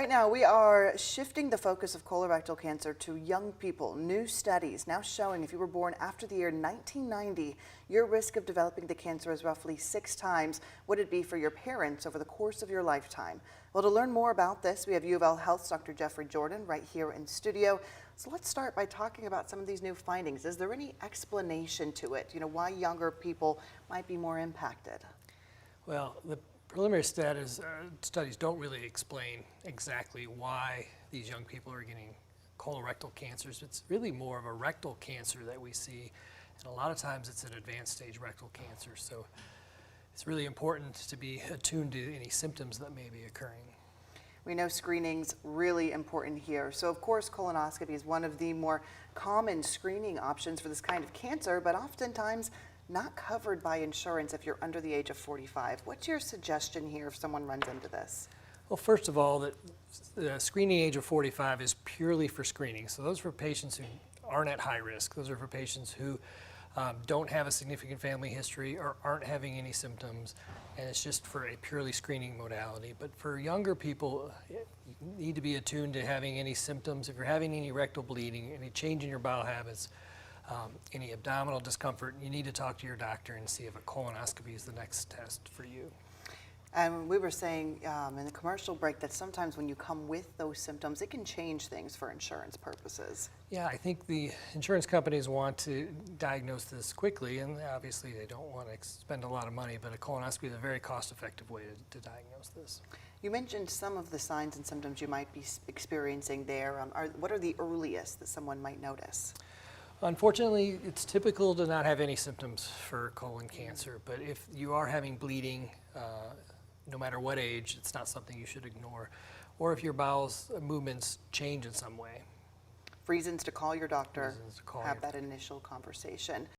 Right now, we are shifting the focus of colorectal cancer to young people. New studies now showing if you were born after the year 1990, your risk of developing the cancer is roughly 6 times what it'd be for your parents over the course of your lifetime. Well, to learn more about this, we have U of L Health's Dr. Jeffrey Jordan right here in studio. So let's start by talking about some of these new findings. Is there any explanation to it? Why younger people might be more impacted? Well, the preliminary studies don't really explain exactly why these young people are getting colorectal cancers. It's really more of a rectal cancer that we see, and a lot of times it's an advanced stage rectal cancer. So it's really important to be attuned to any symptoms that may be occurring. We know screening's really important here. So of course, colonoscopy is one of the more common screening options for this kind of cancer, but oftentimes not covered by insurance if you're under the age of 45. What's your suggestion here if someone runs into this? Well, first of all, the screening age of 45 is purely for screening. So those are for patients who aren't at high risk. Those are for patients who don't have a significant family history or aren't having any symptoms, and it's just for a purely screening modality. But for younger people, you need to be attuned to having any symptoms. If you're having any rectal bleeding, any change in your bowel habits, any abdominal discomfort, you need to talk to your doctor and see if a colonoscopy is the next test for you. And we were saying in the commercial break that sometimes when you come with those symptoms, it can change things for insurance purposes. Yeah, I think the insurance companies want to diagnose this quickly, and obviously they don't want to spend a lot of money, but a colonoscopy is a very cost-effective way to diagnose this. You mentioned some of the signs and symptoms you might be experiencing there. What are the earliest that someone might notice? Unfortunately, it's typical to not have any symptoms for colon cancer, but if you are having bleeding, no matter what age, it's not something you should ignore. Or if your bowels movements change in some way. Reasons to call your doctor, Reasons to call have that initial conversation.